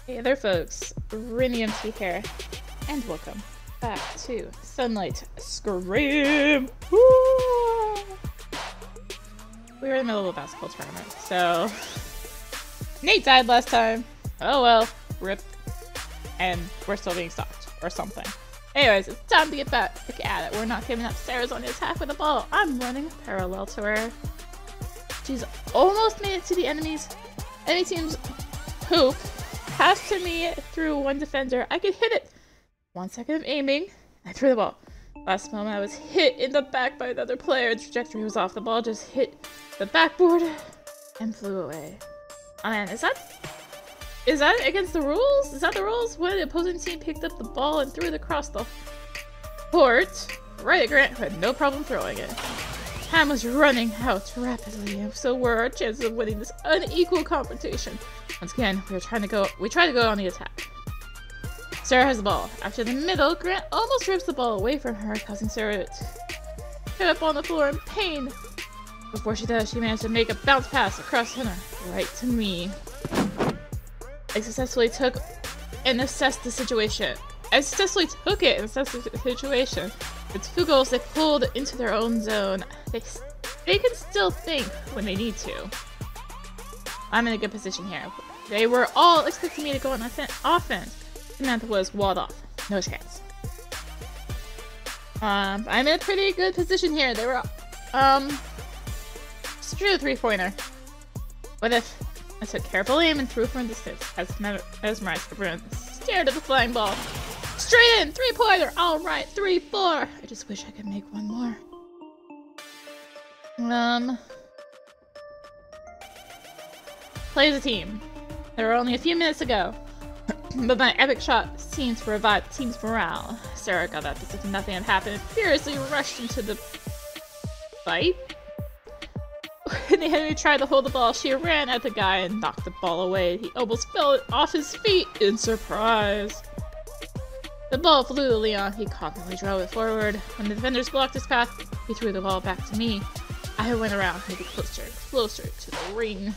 Hey there folks, RiniMT here, and welcome back to Sunlight Scream! Woo! We were in the middle of a basketball tournament, so... Nate died last time. Oh well, rip. And we're still being stalked, or something. Anyways, it's time to get back at it. We're not giving up Sarah's on the attack with the ball. I'm running parallel to her. She's almost made it to the enemy team's hoop. Pass to me through one defender. I could hit it. 1 second of aiming. I threw the ball. Last moment I was hit in the back by another player. The trajectory was off. The ball just hit the backboard and flew away. Oh man, is that against the rules? Is that the rules? When the opposing team picked up the ball and threw it across the court, right at Grant, who had no problem throwing it. Time was running out rapidly, and so were our chances of winning this unequal competition. Once again, we tried to go on the attack. Sarah has the ball. After the middle, Grant almost rips the ball away from her, causing Sarah to hit up on the floor in pain. Before she does, she managed to make a bounce pass across center, right to me. I successfully took and assessed the situation. With 2 goals, they pulled into their own zone. They can still think when they need to. I'm in a good position here. They were all expecting me to go on offense. Samantha was walled off. No chance. I'm in a pretty good position here. They were, screw the 3-pointer. What if I took careful aim and threw from distance as mesmerized everyone stared at the flying ball. Straight in! 3-pointer! Alright, 3-4! I just wish I could make one more. Play as a team. There were only a few minutes to go, but my epic shot seemed to revive the team's morale. Sarah got up as if nothing had happened and furiously rushed into the fight. When the enemy tried to hold the ball, she ran at the guy and knocked the ball away. He almost fell off his feet in surprise. The ball flew to Leon. He confidently drove it forward. When the defenders blocked his path, he threw the ball back to me. I went around, maybe closer to the ring.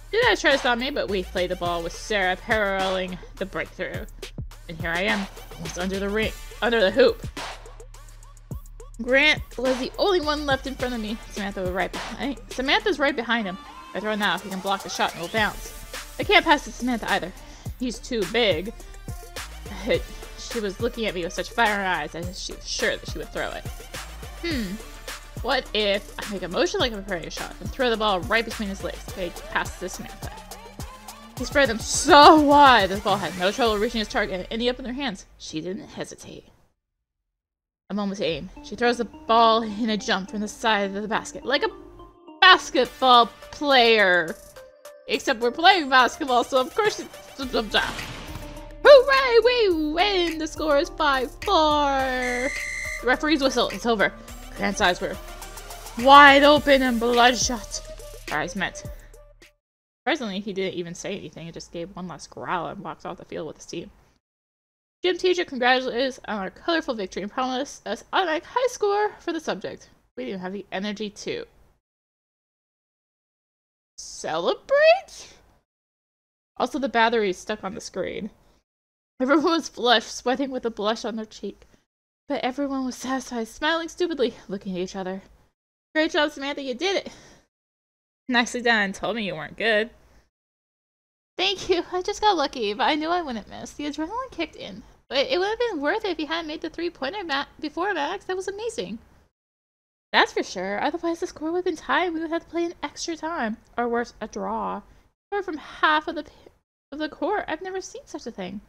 Did I try to stop me, but we played the ball with Sarah paralleling the breakthrough. And here I am, almost under the hoop. Grant was the only one left in front of me. Samantha's right behind him. If I throw it now, he can block the shot and it'll bounce. I can't pass to Samantha either. He's too big. She was looking at me with such fire in her eyes as she was sure that she would throw it. What if I make a motion like I'm preparing a shot and throw the ball right between his legs? Okay, pass to Samantha. He spread them so wide the ball had no trouble reaching his target and ending up in their hands. She didn't hesitate. A moment to aim. She throws the ball in a jump from the side of the basket like a basketball player. Except we're playing basketball, so of course it's hooray! We win! The score is 5-4. The referee's whistle. It's over. Grant's eyes were wide open and bloodshot. Our eyes met. Surprisingly, he didn't even say anything. He just gave one last growl and walked off the field with his team. Gym teacher congratulated us on our colorful victory and promised us automatic high score for the subject. We didn't have the energy to celebrate? Also, the battery is stuck on the screen. Everyone was flushed, sweating with a blush on their cheek. But everyone was satisfied, smiling stupidly, looking at each other. Great job, Samantha, you did it! Nicely done. Told me you weren't good. Thank you. I just got lucky, but I knew I wouldn't miss. The adrenaline kicked in. But it would have been worth it if you hadn't made the 3-pointer before, Max. That was amazing. That's for sure. Otherwise, the score would have been tied. We would have to play in extra time. Or worse, a draw. Or from half of the court. I've never seen such a thing.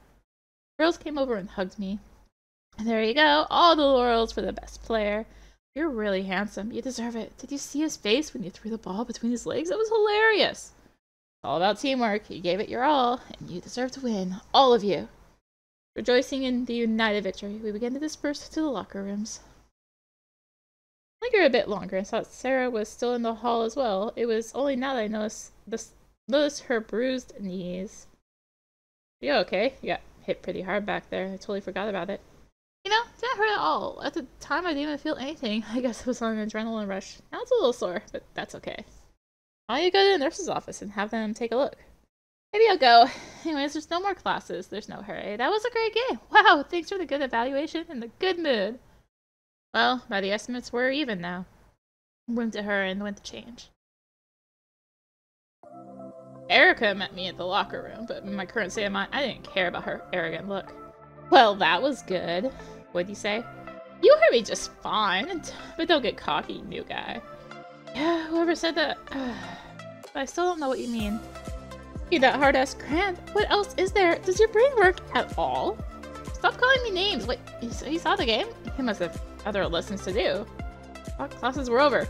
Girls came over and hugged me. And there you go. All the laurels for the best player. You're really handsome. You deserve it. Did you see his face when you threw the ball between his legs? That was hilarious. It's all about teamwork. You gave it your all, and you deserve to win. All of you. Rejoicing in the united victory, we began to disperse to the locker rooms. I lingered a bit longer and saw that Sarah was still in the hall as well. It was only now that I noticed her bruised knees. You okay? You got hit pretty hard back there. I totally forgot about it. You know, didn't hurt at all. At the time, I didn't even feel anything. I guess it was on an adrenaline rush. Now it's a little sore, but that's okay. Why don't you go to the nurse's office and have them take a look? Maybe I'll go. Anyways, there's no more classes. There's no hurry. That was a great game. Wow, thanks for the good evaluation and the good mood. Well, by the estimates, we're even now. Winked at her and went to change. Erica met me at the locker room, but in my current state of mind, I didn't care about her arrogant look. Well, that was good. What'd you say? You heard me just fine, but don't get cocky, new guy. Yeah, whoever said that. But I still don't know what you mean. You that hard-ass Grant. What else is there? Does your brain work at all? Stop calling me names. Wait, you saw the game? He must have other lessons to do. Thought classes were over.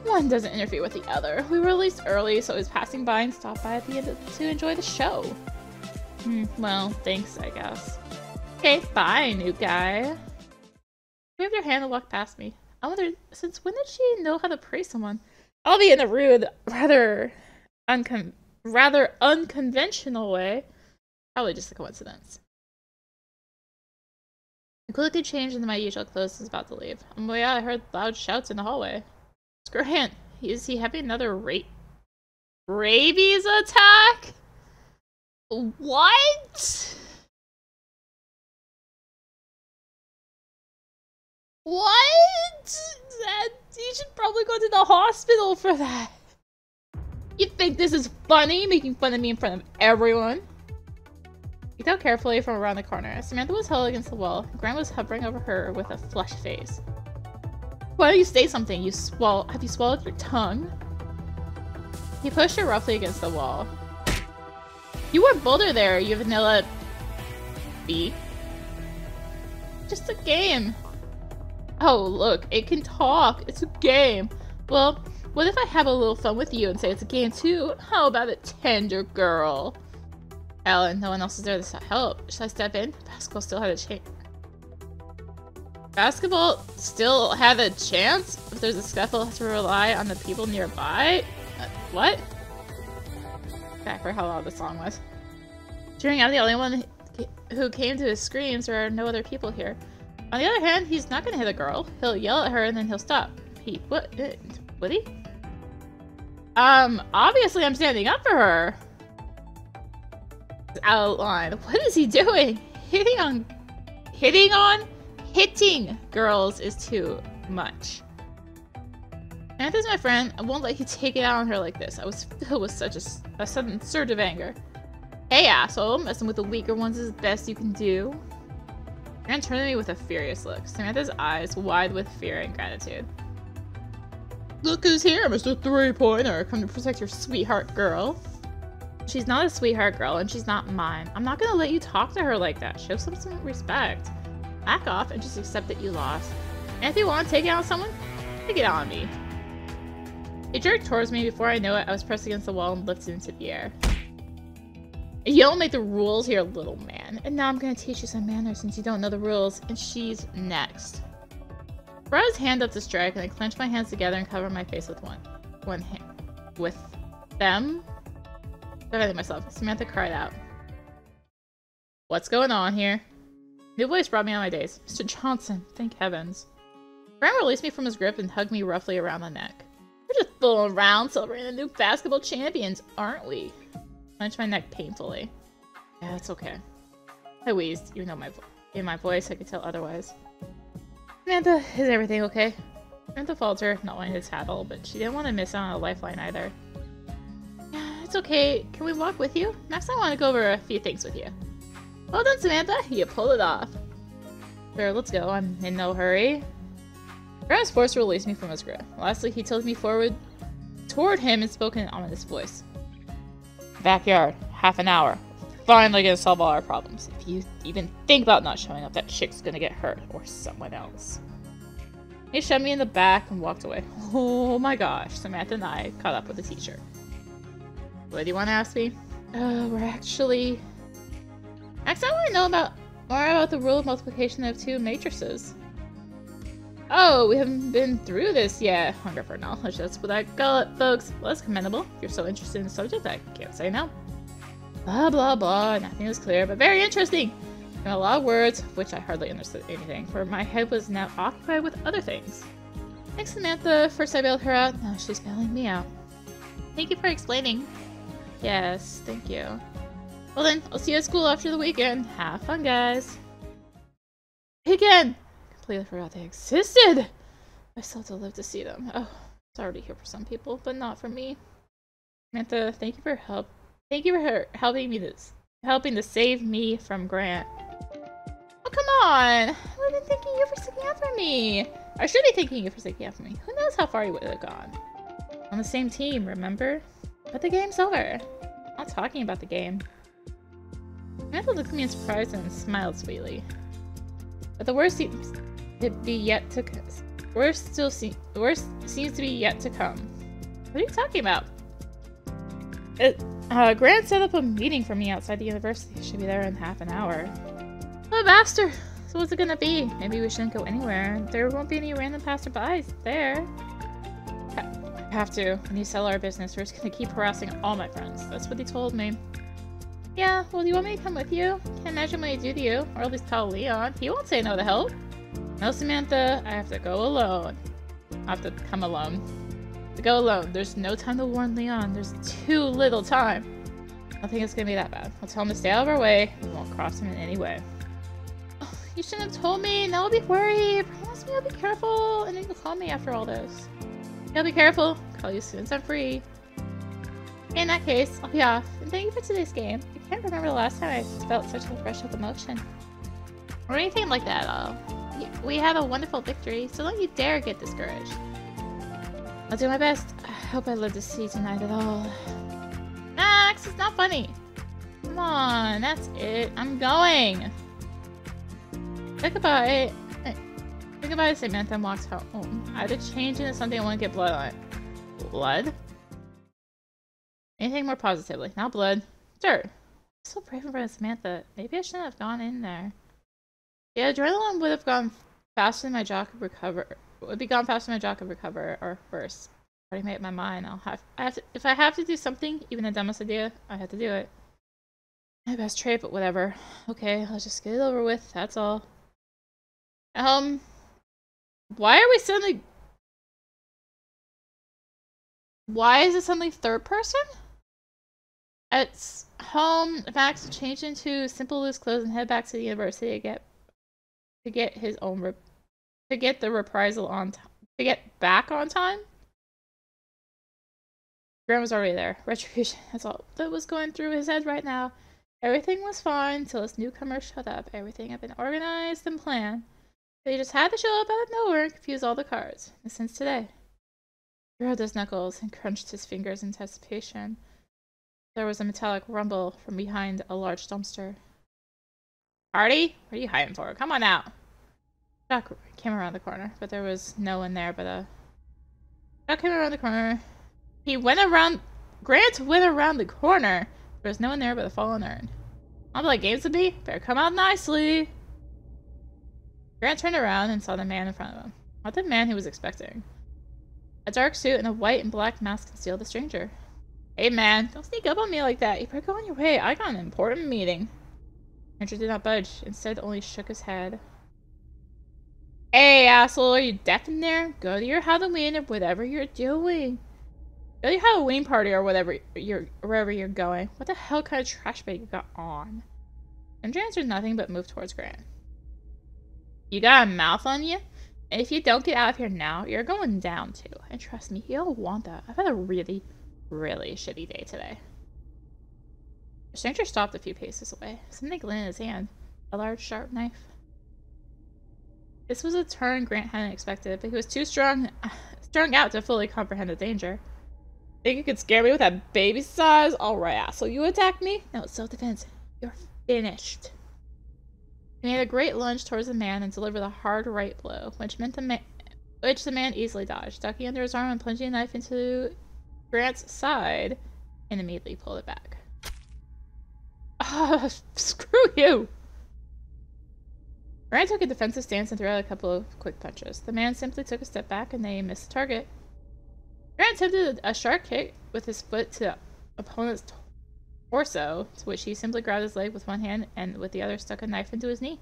One doesn't interfere with the other. We were released early, so I was passing by and stopped by at the end to enjoy the show. Well, thanks, I guess. Okay, bye, new guy. She waved her hand and walked past me. I wondered, since when did she know how to praise someone? I'll be in a rude, rather unconventional way. Probably just a coincidence. I quickly changed into my usual clothes and was about to leave. On the way out, I heard loud shouts in the hallway. It's Grant. Is he having another rabies attack? What? What? You should probably go to the hospital for that. You think this is funny, making fun of me in front of everyone? He looked out carefully from around the corner. Samantha was held against the wall. Grant was hovering over her with a flushed face. Why don't you say something? Have you swallowed your tongue? He pushed her roughly against the wall. You were bolder there, you vanilla B. Just a game. Oh, look, it can talk. It's a game. Well, what if I have a little fun with you and say it's a game too? How about it, tender girl? Ellen, no one else is there to help. Should I step in? Basketball still had a chance. Basketball still had a chance? If there's a scuffle, I have to rely on the people nearby? What? I forgot how loud the song was. Cheering, I'm the only one who came to his screams. There are no other people here. On the other hand, he's not gonna hit a girl. He'll yell at her and then he'll stop. What? Would he? Obviously I'm standing up for her. It's out of line. What is he doing? Hitting girls is too much. Samantha's my friend. I won't let you take it out on her like this. I was filled with such a sudden surge of anger. Hey, asshole. Messing with the weaker ones is the best you can do. Grant turned to me with a furious look. Samantha's eyes wide with fear and gratitude. Look who's here, Mr. Three-Pointer. Come to protect your sweetheart girl. She's not a sweetheart girl, and she's not mine. I'm not gonna let you talk to her like that. Show some respect. Back off and just accept that you lost. And if you want to take it out on someone, take it out on me. He jerked towards me. Before I knew it, I was pressed against the wall and lifted into the air. You don't make the rules here, little man. And now I'm gonna teach you some manners since you don't know the rules. And she's next. I brought his hand up to strike, and I clenched my hands together and covered my face with one hand. With them? Defending myself, Samantha cried out. What's going on here? New voice brought me on my days. Mr. Johnson, thank heavens. Grant released me from his grip and hugged me roughly around the neck. We're just fooling around, celebrating the new basketball champions, aren't we? I clenched my neck painfully. Yeah, it's okay. I wheezed, even though in my voice I could tell otherwise. Samantha, is everything okay? Samantha faltered, not wanting to tattle, but she didn't want to miss out on a lifeline either. Yeah, it's okay. Can we walk with you? Next, I want to go over a few things with you. Well done, Samantha. You pulled it off. Sure, let's go. I'm in no hurry. Grant was forced to release me from his grip. Lastly, he tilted me forward toward him and spoke in an ominous voice. Backyard. Half an hour. Finally gonna solve all our problems. If you even think about not showing up, that chick's gonna get hurt. Or someone else. He shoved me in the back and walked away. Oh my gosh. Samantha and I caught up with the teacher. What do you want to ask me? We're actually... Next, I want to know more about the rule of multiplication of two matrices. Oh, we haven't been through this yet. Hunger for knowledge, that's what I call it, folks. Well, that's commendable. If you're so interested in the subject, I can't say no. Blah, blah, blah. Nothing was clear, but very interesting. And a lot of words, of which I hardly understood anything, for my head was now occupied with other things. Thanks, Samantha. First I bailed her out, now she's bailing me out. Thank you for explaining. Yes, thank you. Well then, I'll see you at school after the weekend. Have fun, guys. Weekend! Completely forgot they existed! I still have to live to see them. Oh, it's already here for some people, but not for me. Samantha, thank you for helping to save me from Grant. Oh, come on! I've been thanking you for sticking up for me! I should be thanking you for sticking up for me. Who knows how far you would have gone? On the same team, remember? But the game's over. I'm not talking about the game. Samantha looked at me in surprise and smiled sweetly. But the worst seems to be yet to come. The worst seems to be yet to come. What are you talking about? Grant set up a meeting for me outside the university. Should be there in half an hour. Oh, bastard! So what's it gonna be? Maybe we shouldn't go anywhere. There won't be any random passerbys there. I have to. When you sell our business, we're just gonna keep harassing all my friends. That's what he told me. Yeah, well, do you want me to come with you? Can't imagine what he'd do to you. Or at least tell Leon. He won't say no to help. No, Samantha, I have to go alone. I have to come alone. To go alone. There's no time to warn Leon. There's too little time. I don't think it's gonna be that bad. I'll tell him to stay out of our way. We won't cross him in any way. Oh, you shouldn't have told me. Now I'll be worried. Promise me I'll be careful. And then you'll call me after all this. I'll be careful. I'll call you as soon as I'm free. In that case, I'll be off. And thank you for today's game. I can't remember the last time I felt such a rush of emotion. Or anything like that at all. We had a wonderful victory, so don't you dare get discouraged. I'll do my best. I hope I live to see tonight at all. Max, it's not funny. Come on, that's it. I'm going. Say goodbye. Say goodbye to Samantha and walks home. I had to change into something I want to get blood on it. Blood? Anything more positively. Not blood. Dirt. I'm so brave in front of Samantha. Maybe I shouldn't have gone in there. Yeah, adrenaline would have gone faster than my jaw could recover. Would be gone faster than my jaw could recover, or worse. I already made up my mind. If I have to do something, even the dumbest idea, I have to do it. My best trait, but whatever. Okay, let's just get it over with. That's all. Why are we suddenly? Why is it suddenly third person? At home, Max changed into simple loose clothes and head back to the university to get the reprisal on time. To get back on time? Grant was already there. Retribution. That's all that was going through his head right now. Everything was fine until this newcomer showed up. Everything had been organized and planned. They just had to show up out of nowhere and confuse all the cards. And since today. He rubbed his knuckles and crunched his fingers in anticipation. There was a metallic rumble from behind a large dumpster. Party? What are you hiding for? Come on out. Doc came around the corner, but there was no one there but Doc came around the corner. Grant went around the corner. There was no one there but a fallen urn. I'll be like games to be. Better come out nicely. Grant turned around and saw the man in front of him. Not the man he was expecting. A dark suit and a white and black mask concealed the stranger. Hey man, don't sneak up on me like that. You better go on your way. I got an important meeting. Andrew did not budge. Instead, only shook his head. Hey, asshole, are you deaf in there? Go to your Halloween or whatever you're doing. Go to your Halloween party or wherever you're going. What the hell kind of trash bag you got on? Andrew answered nothing but moved towards Grant. You got a mouth on you? And if you don't get out of here now, you're going down too. And trust me, you don't want that. I've had a really, really shitty day today. The stranger stopped a few paces away. Something glittered in his hand. A large, sharp knife. This was a turn Grant hadn't expected, but he was too strung out to fully comprehend the danger. Think you could scare me with that baby size? Alright, asshole, you attack me? No, it's self-defense. You're finished. He made a great lunge towards the man and delivered a hard right blow, which the man easily dodged, ducking under his arm and plunging a knife into Grant's side, and immediately pulled it back. Ah, screw you! Grant took a defensive stance and threw out a couple of quick punches. The man simply took a step back and they missed the target. Grant attempted a sharp kick with his foot to the opponent's torso, to which he simply grabbed his leg with one hand and with the other stuck a knife into his knee.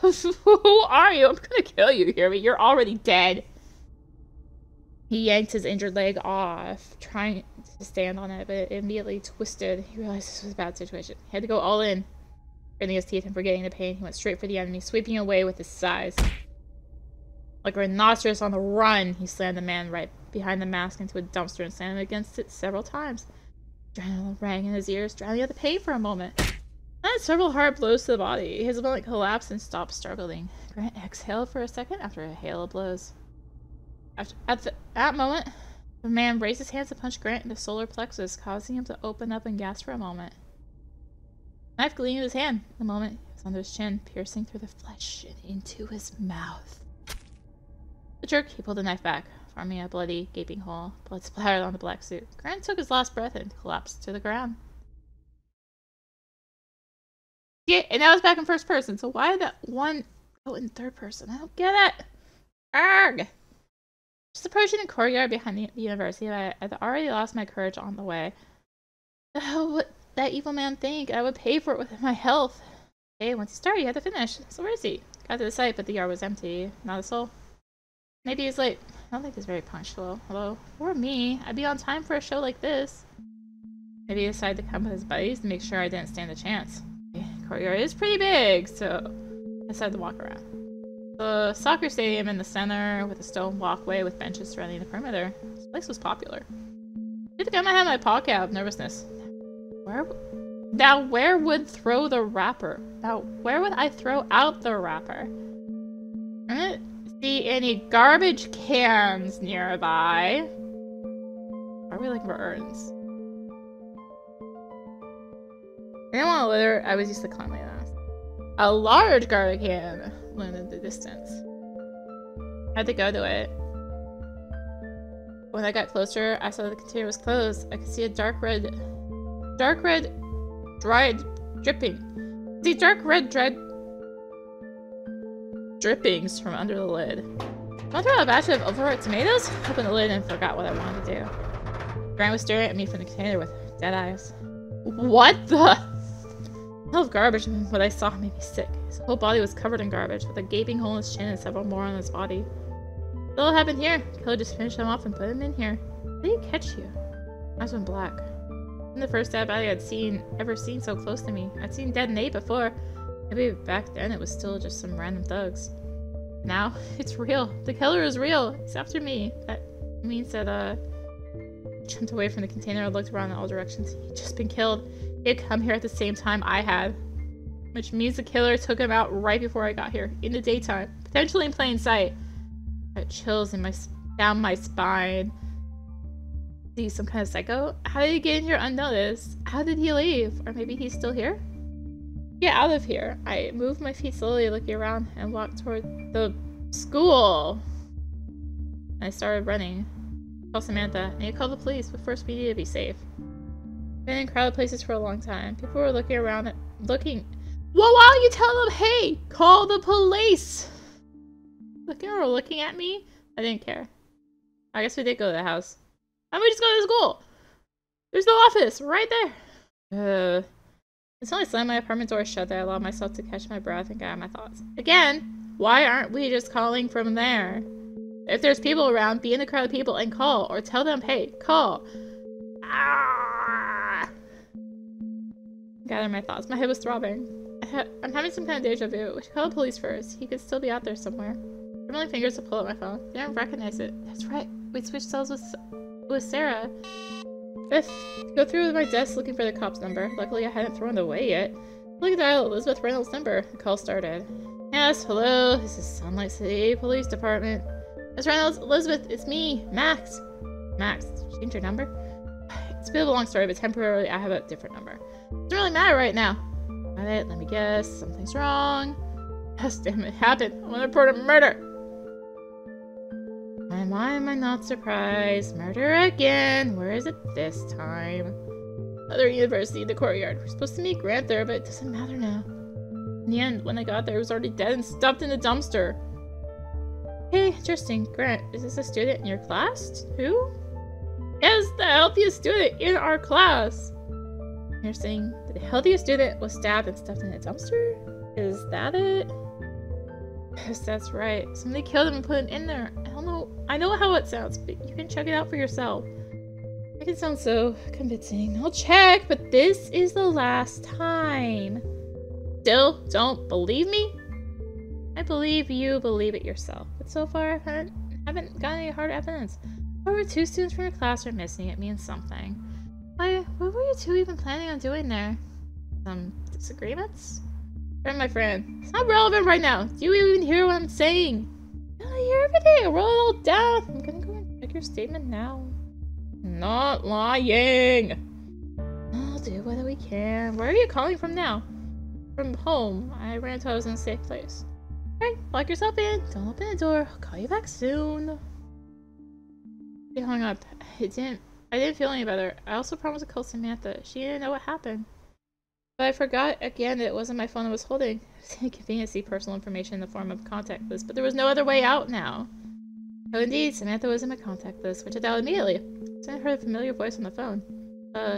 Who are you? I'm gonna kill you, hear me? You're already dead. He yanked his injured leg off, trying to stand on it, but it immediately twisted. He realized this was a bad situation. He had to go all in. Gritting his teeth and forgetting the pain, he went straight for the enemy, sweeping away with his size. Like a rhinoceros on the run, he slammed the man right behind the mask into a dumpster and slammed him against it several times. Adrenaline rang in his ears, drowning out the pain for a moment. Then several hard blows to the body. His opponent collapsed and stopped struggling. Grant exhaled for a second after a hail of blows. At that moment, the man raised his hands to punch Grant in the solar plexus, causing him to open up and gasp for a moment. The knife gleamed in his hand. The moment it was under his chin, piercing through the flesh and into his mouth. The jerk, he pulled the knife back, forming a bloody, gaping hole. Blood splattered on the black suit. Grant took his last breath and collapsed to the ground. Yeah, and that was back in first person, so why did that one go in third person? I don't get it! Arrgh! Just approaching the courtyard behind the university, I'd already lost my courage on the way. The hell would that evil man think? I would pay for it with my health. Hey, once you start, you have to finish. So where is he? Got to the site, but the yard was empty. Not a soul. Maybe he's late. I don't think he's very punctual. Although, for me, I'd be on time for a show like this. Maybe he decided to come with his buddies to make sure I didn't stand a chance. The courtyard is pretty big, so I decided to walk around. The soccer stadium in the center with a stone walkway with benches surrounding the perimeter. This place was popular. I think I might have my pocket out of nervousness. Where would throw the wrapper? Now, where would I throw out the wrapper? I don't see any garbage cans nearby. Are we looking for urns? I didn't want to litter. I was used to climb my ass. A large garbage can loomed in the distance. I had to go to it. When I got closer, I saw the container was closed. I could see a dark red, dried dripping. See dark red, dried drippings from under the lid. Went through a batch of overripe tomatoes, opened the lid, and forgot what I wanted to do. Grant was staring at me from the container with dead eyes. What the? The smell of garbage and what I saw made me sick. His whole body was covered in garbage, with a gaping hole in his chin and several more on his body. What happened here? Killer just finished him off and put him in here. How did he catch you? Eyes went black. In the first dead body I'd ever seen so close to me. I'd seen dead Nate before. Maybe back then it was still just some random thugs. Now, it's real. The killer is real. He's after me. That means that, I jumped away from the container and looked around in all directions. He'd just been killed. He had come here at the same time I had. Which means the killer took him out right before I got here. In the daytime. Potentially in plain sight. I had chills down my spine. Is he some kind of psycho? How did he get in here unnoticed? How did he leave? Or maybe he's still here? Get out of here. I moved my feet slowly, looking around, and walked toward the school. I started running. I called Samantha. I need to call the police, but first we need to be safe. Been in crowded places for a long time. People were looking around Well, why don't you tell them, hey, call the police? Looking at me? I didn't care. I guess we did go to the house. Why don't we just go to school? There's no office right there. Until I slammed my apartment door shut, I allowed myself to catch my breath and gather my thoughts. Again, why aren't we just calling from there? If there's people around, be in the crowd of people and call, or tell them, hey, call. Ah! Gather my thoughts. My head was throbbing. I'm having some kind of deja vu. We should call the police first. He could still be out there somewhere. I'm running fingers to pull up my phone. They didn't recognize it. That's right. We switched cells with Sarah. Fifth, go through my desk looking for the cop's number. Luckily, I hadn't thrown it away yet. Look at dial Elizabeth Reynolds' number. The call started. Yes, hello. This is Sunlight City Police Department. Miss Reynolds, Elizabeth, it's me, Max. Max, change your number? It's a bit of a long story, but temporarily I have a different number. Doesn't really matter right now. Got it, let me guess. Something's wrong. Yes, damn it, happened. I want to report a murder. And why am I not surprised? Murder again. Where is it this time? Other university in the courtyard. We're supposed to meet Grant there, but it doesn't matter now. In the end, when I got there, he was already dead and stuffed in a dumpster. Hey, interesting. Grant, is this a student in your class? Who? Yes, the healthiest student in our class. You're saying that the healthiest student was stabbed and stuffed in a dumpster? Is that it? Yes, that's right. Somebody killed him and put him in there. I don't know I know how it sounds, but you can check it out for yourself. It can sound so convincing. I'll check, but this is the last time. Still don't believe me? I believe you believe it yourself, but so far I haven't got any hard evidence. However, 2 students from your class are missing. It means something. What were you 2 even planning on doing there? Some disagreements? My friend, it's not relevant right now. Do you even hear what I'm saying? I hear everything. Roll it all down. I'm gonna go and check your statement now. Not lying. I'll do what we can. Where are you calling from now? From home. I ran until I was in a safe place. Alright, lock yourself in. Don't open the door. I'll call you back soon. She hung up. I didn't feel any better. I also promised to call Samantha. She didn't know what happened. But I forgot again that it wasn't my phone I was holding. It was inconvenient to see personal information in the form of a contact list, but there was no other way out now. Oh indeed, Samantha was in my contact list, which I dialed immediately. Then I heard a familiar voice on the phone.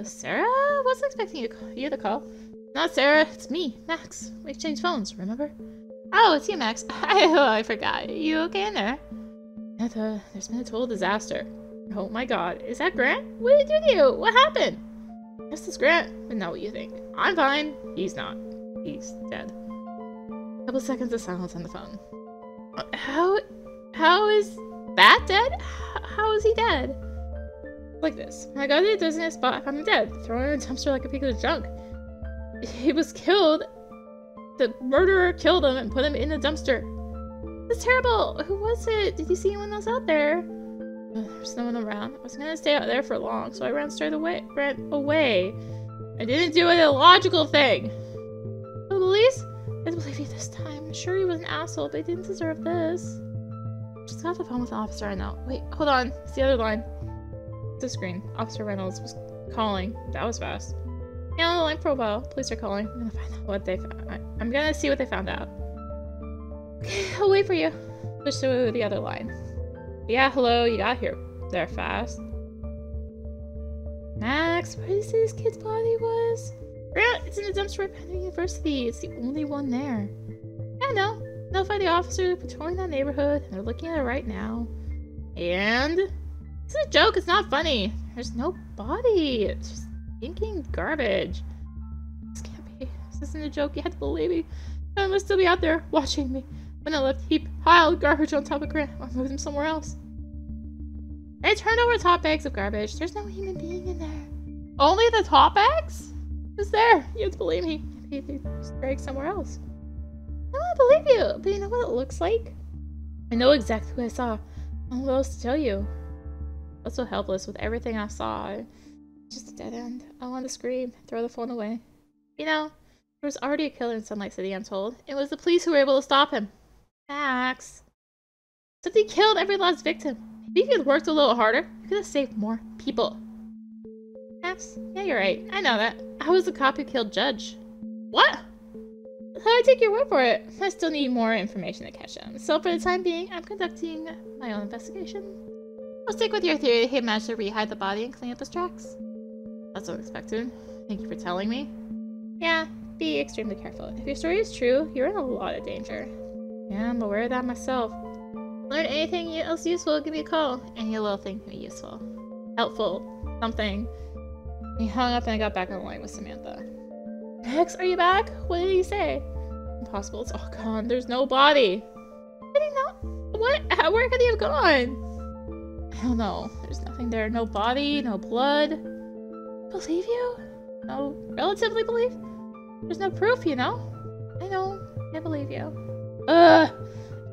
Sarah? I wasn't expecting you to call. Not Sarah, it's me, Max. We exchanged phones, remember? Oh, it's you, Max. I forgot. You okay in there? Samantha, there's been a total disaster. Oh my god, is that Grant? What did you do? What happened? Yes, it's Grant, but not what you think. I'm fine. He's not. He's dead. A couple seconds of silence on the phone. How is that dead? How is he dead? Like this. When I got to the designated spot, I found him dead, thrown in a dumpster like a piece of junk. He was killed. The murderer killed him and put him in the dumpster. It's terrible. Who was it? Did you see anyone else out there? There's no one around. I wasn't gonna stay out there for long, so I ran away. I didn't do an illogical thing. The police? I didn't believe you this time. I'm sure he was an asshole, but he didn't deserve this. Just got off the phone with an officer I know. Wait, hold on. It's the other line. The screen. Officer Reynolds was calling. That was fast. Yeah, on the line for a while. Police are calling. I'm gonna find out what they found. I'm gonna see what they found out. Okay, I'll wait for you. Push to the other line. Yeah, hello. You got here. They're fast. Max, where did you say this kid's body was? Grant, it's in the dumpster right behind the university. It's the only one there. Yeah, I know. Notify the officers patrolling that neighborhood, and they're looking at it right now. And this is a joke. It's not funny. There's no body. It's just stinking garbage. This can't be. This isn't a joke. You have to believe me. I must still be out there watching me. When I left, he piled garbage on top of Grant. I moved him somewhere else. I turned over the top bags of garbage. There's no human being in there. Only the top bags? Who's there? You have to believe me. He just dragged somewhere else. I want to believe you, but you know what it looks like? I know exactly what I saw. I don't know what else to tell you. I was so helpless with everything I saw. Just a dead end. I wanted to scream, throw the phone away. You know, there was already a killer in Sunlight City, I'm told. It was the police who were able to stop him. Max. Except he killed every last victim. Maybe if you had worked a little harder, you could have saved more people. Max, yeah, you're right. I know that. I was the cop who killed Judge. What? How do I take your word for it? I still need more information to catch him. So for the time being, I'm conducting my own investigation. I'll stick with your theory that he managed to re-hide the body and clean up his tracks. That's unexpected. Thank you for telling me. Yeah, be extremely careful. If your story is true, you're in a lot of danger. Yeah, I'm aware of that myself. Learn anything else useful, give me a call. Any little thing can be useful. Helpful. Something. He hung up and I got back on the line with Samantha. Max, are you back? What did he say? Impossible, it's all gone. There's no body. Did he not? What? Where could he have gone? I don't know. There's nothing there. No body, no blood. Believe you? No, relatively believe? There's no proof, you know? I know. I believe you. I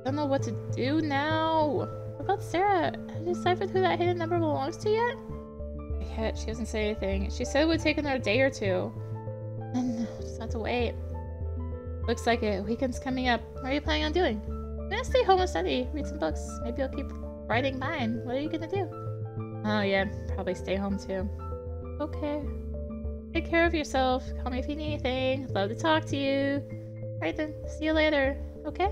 don't know what to do now. What about Sarah? Have you deciphered who that hidden number belongs to yet? Yet, she hasn't said anything. She said it would take another day or two. And just have to wait. Looks like it. Weekend's coming up. What are you planning on doing? I'm gonna stay home and study. Read some books. Maybe I'll keep writing mine. What are you gonna do? Oh yeah, probably stay home too. Okay. Take care of yourself. Call me if you need anything. Love to talk to you. Alright then. See you later. Okay?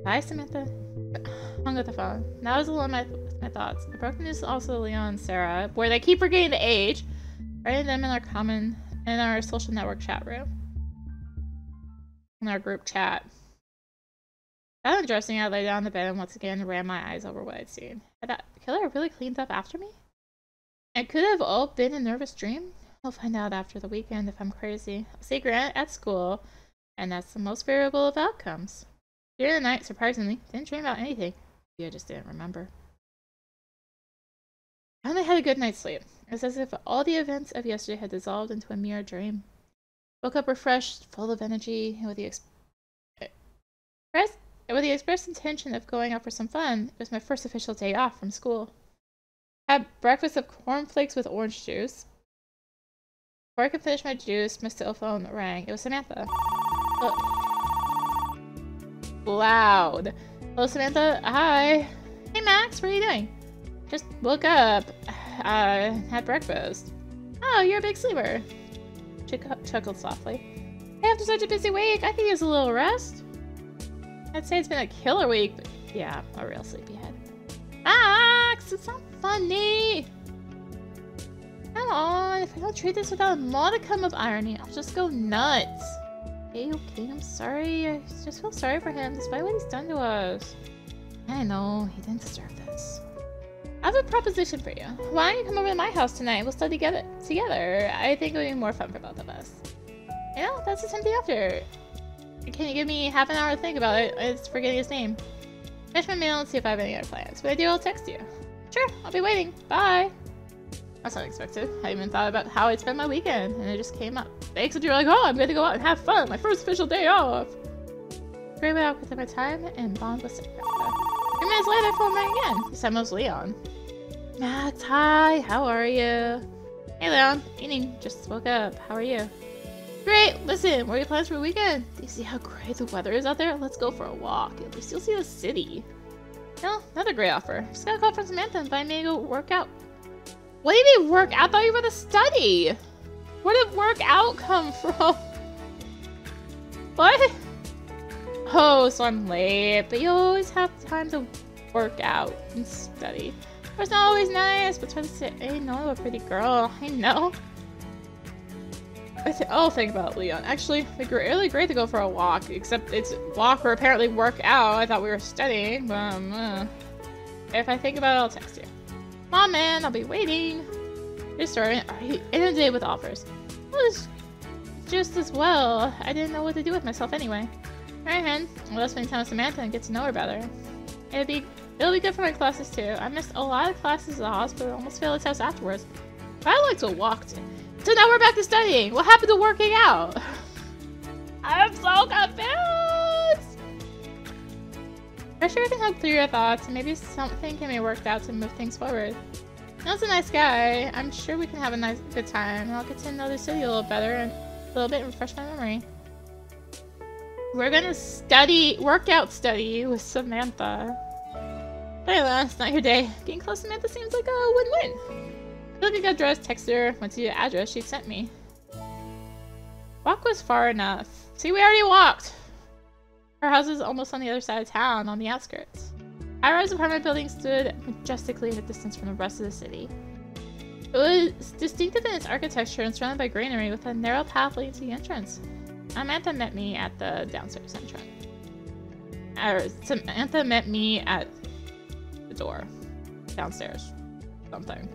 Bye, Samantha. Hung up the phone. Now I was alone with my thoughts. I broke the news also to Leon and Sarah, where they keep forgetting the age. Writing them in our social network chat room. In our group chat. After undressing, I lay down on the bed and once again ran my eyes over what I'd seen. Had that killer really cleaned up after me? It could have all been a nervous dream. I'll find out after the weekend if I'm crazy. I'll see Grant at school, and that's the most variable of outcomes. During the night, surprisingly, didn't dream about anything. Maybe I just didn't remember. I only had a good night's sleep. It was as if all the events of yesterday had dissolved into a mere dream. Woke up refreshed, full of energy, and with the express intention of going out for some fun. It was my first official day off from school. Had breakfast of cornflakes with orange juice. Before I could finish my juice, my cell phone rang. It was Samantha. Loud. Hello, Samantha. Hi. Hey, Max. What are you doing? Just woke up. Had breakfast. Oh, you're a big sleeper. She chuckled softly. Hey, after such a busy week, I could use a little rest. I'd say it's been a killer week, but yeah, a real sleepyhead. Max, it's not funny. Come on, if I don't treat this without a modicum of irony, I'll just go nuts. Okay, I'm sorry. I just feel sorry for him, despite what he's done to us. I know, he didn't deserve this. I have a proposition for you. Why don't you come over to my house tonight? We'll study together. I think it would be more fun for both of us. You know, that's the same day after. Can you give me half an hour to think about it? It's forgetting his name. Finish my meal and see if I have any other plans. If I do, I'll text you. Sure, I'll be waiting. Bye. That's unexpected. I even thought about how I'd spend my weekend, and it just came up. Thanks, and you're like, oh, I'm going to go out and have fun. My first official day off. Great way out with my time and bond with Samantha. 3 minutes later, phone rang again. This time it was Leon. Max, hi. How are you? Hey, Leon. Evening. Just woke up. How are you? Great! Listen, what are your plans for the weekend? Do you see how great the weather is out there? Let's go for a walk. At least you'll see the city. No, another great offer. Just got a call from Samantha and invite me to go work out. What do you mean work out? I thought you were to study. Where did work out come from? What? Oh, so I'm late. But you always have time to work out and study. It's not always nice, but try to say, hey, no, a pretty girl. I know. I'll think about it, Leon. Actually, it'd be really great to go for a walk, except it's walk or apparently work out. I thought we were studying, but if I think about it, I'll text you. Mom, man, I'll be waiting. You're starting. Are you inundated with offers? Well, it's just as well. I didn't know what to do with myself anyway. Alright, hen. Well, spend time with Samantha and get to know her better. It'll be good for my classes too. I missed a lot of classes at the hospital. Almost failed a test afterwards. But I like to walk too. So now we're back to studying. What happened to working out? I'm so confused! I'm sure you can help clear your thoughts and maybe something can be worked out to move things forward. Neil's a nice guy. I'm sure we can have a good time. I'll get to know the city a little better and a little bit and refresh my memory. We're gonna workout study with Samantha. Anyway, it's not your day. Getting close to Samantha seems like a win-win. Look, I got dressed, texted her, went to the address she sent me. Walk was far enough. See, we already walked! Her house is almost on the other side of town, on the outskirts. High-rise apartment buildings stood majestically at a distance from the rest of the city. It was distinctive in its architecture and surrounded by greenery with a narrow path leading to the entrance. Samantha met me at the downstairs entrance. Samantha met me at the door. Downstairs. Something.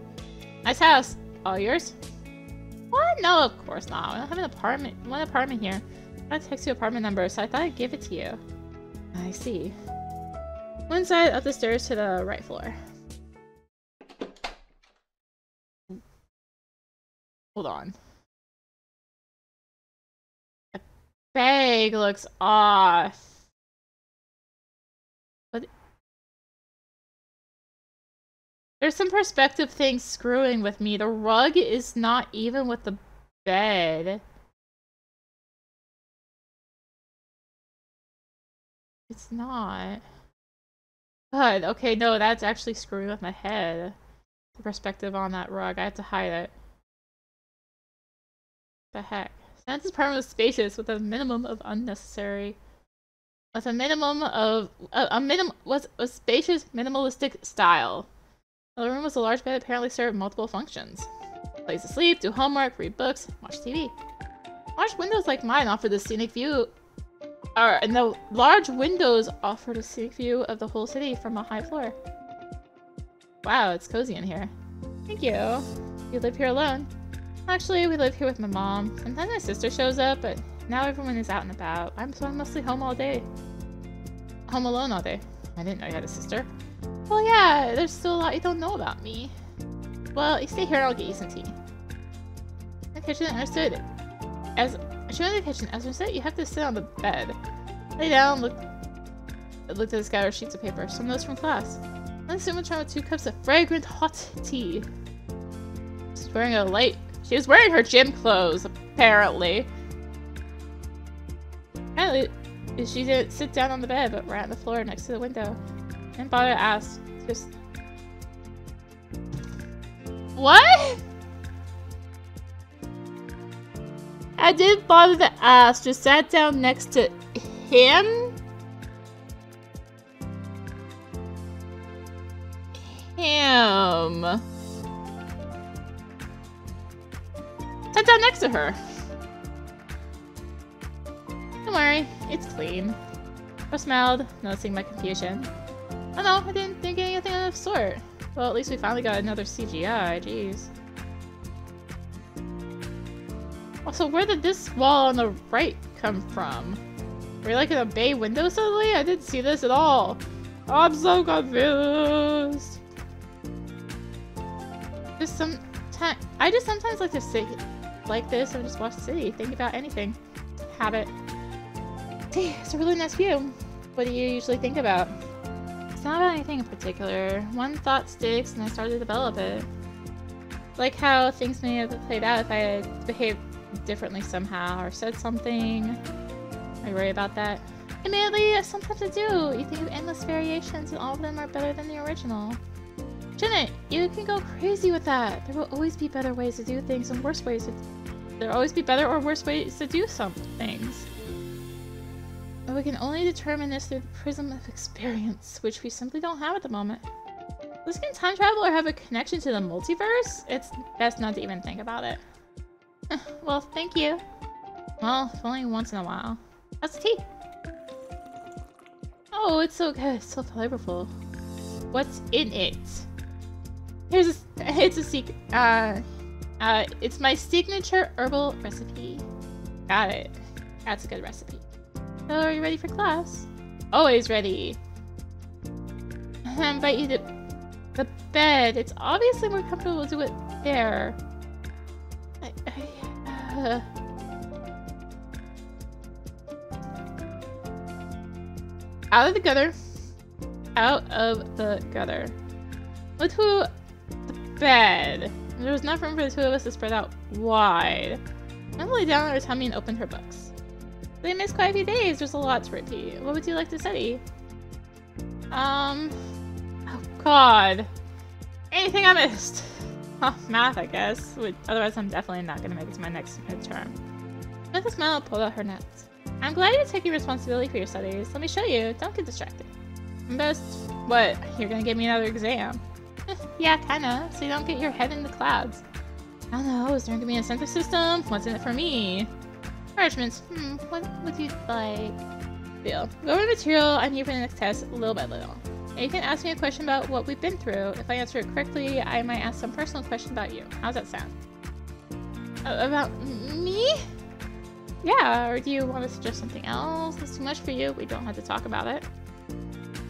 Nice house. All yours? What? No, of course not. I don't have one apartment here. I text you apartment number, so I thought I'd give it to you. I see. One side up the stairs to the right floor. Hold on. The bag looks off. There's some perspective things screwing with me. The rug is not even with the bed. It's not. God, okay, no, that's actually screwing with my head. The perspective on that rug. I have to hide it. What the heck? Samantha's apartment was spacious with a minimum of unnecessary. With a minimum of was a spacious, minimalistic style. The room was a large bed apparently served multiple functions. Place to sleep, do homework, read books, watch TV. Large windows like mine offer the scenic view And the large windows offer a scenic view of the whole city from a high floor. Wow, it's cozy in here. Thank you. You live here alone? Actually, we live here with my mom. Sometimes my sister shows up, but now everyone is out and about. So I'm mostly home all day. Home alone all day. I didn't know you had a sister. Well, yeah, there's still a lot you don't know about me. Well, you stay here and I'll get you some tea. In the kitchen, understood. As I show in the kitchen, as I said, you have to sit on the bed. Lay down, look at the scattered sheets of paper. Some notes from class. Then someone tried with 2 cups of fragrant hot tea. She's wearing a light. She was wearing her gym clothes, apparently. Apparently, she didn't sit down on the bed, but right on the floor next to the window. Didn't bother to ask. Just... What? I didn't bother to ask. Just sat down next to him? Him. Sat down next to her. Don't worry, it's clean. I smiled, noticing my confusion. Oh no, I didn't think anything of the sort. Well, at least we finally got another CGI, jeez. Also, where did this wall on the right come from? Were you like in a bay window suddenly? I didn't see this at all. Oh, I'm so confused. I just sometimes like to sit like this and just watch the city, think about anything. Habit. Hey, it's a really nice view. What do you usually think about? It's not about anything in particular. One thought sticks and I start to develop it. Like how things may have played out if I had behaved differently somehow or said something. I worry about that. Admittedly, sometimes I do. You think of endless variations and all of them are better than the original. Shouldn't you can go crazy with that. There will always be better ways to do things and worse ways to... There will always be better or worse ways to do some things. But we can only determine this through the prism of experience, which we simply don't have at the moment. This can time travel or have a connection to the multiverse? It's best not to even think about it. Well, thank you. Well, if only once in a while. How's the tea? Oh, it's so good. It's so flavorful. What's in it? It's a secret. It's my signature herbal recipe. Got it. That's a good recipe. So, are you ready for class? Always ready. I invite you to the bed. It's obviously more comfortable to do it there. Out of the gutter. Out of the gutter. Go to the bed. There was enough room for the 2 of us to spread out wide. I lay down on her tummy and opened her books. They missed quite a few days. There's a lot to repeat. What would you like to study? Oh god. Anything I missed. Huh, math, I guess. Otherwise, I'm definitely not gonna make it to my next midterm. With a smile, pulled out her notes. I'm glad you're taking responsibility for your studies. Let me show you. Don't get distracted. Best... What? You're gonna give me another exam? Yeah, kinda. So you don't get your head in the clouds. I don't know. Is there gonna be an incentive system? What's in it for me? Encouragements. What would you like? Deal. Go over the material I need for the next test little by little. And you can ask me a question about what we've been through. If I answer it correctly, I might ask some personal question about you. How's that sound? About me? Yeah, or do you want to suggest something else? It's too much for you. We don't have to talk about it.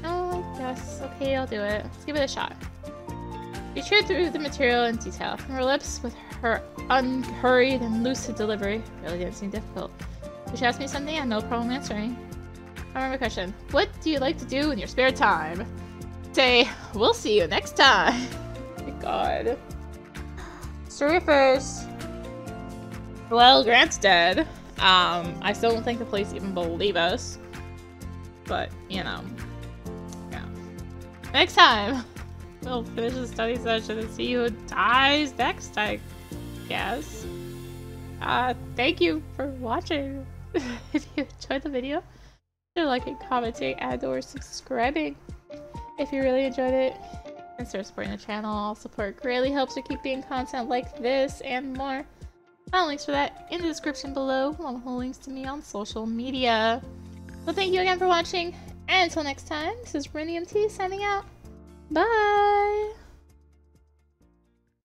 No, I guess. Okay, I'll do it. Let's give it a shot. She chewed through the material in detail. From her lips, with her unhurried and lucid delivery, really didn't seem difficult. If she asked me something, I had no problem answering. I remember a question. What do you like to do in your spare time? Say, we'll see you next time. Oh my god. Story first. Well, Grant's dead. I still don't think the police even believe us. But, you know. Yeah. Next time, we'll finish the study session and see who dies next, I guess. Thank you for watching. If you enjoyed the video, consider liking, commenting, and or subscribing. If you really enjoyed it, consider supporting the channel. All support greatly helps to keep being content like this and more. Found links for that in the description below, along with links to me on social media. Well, thank you again for watching. And until next time, this is RennyMT signing out. Bye!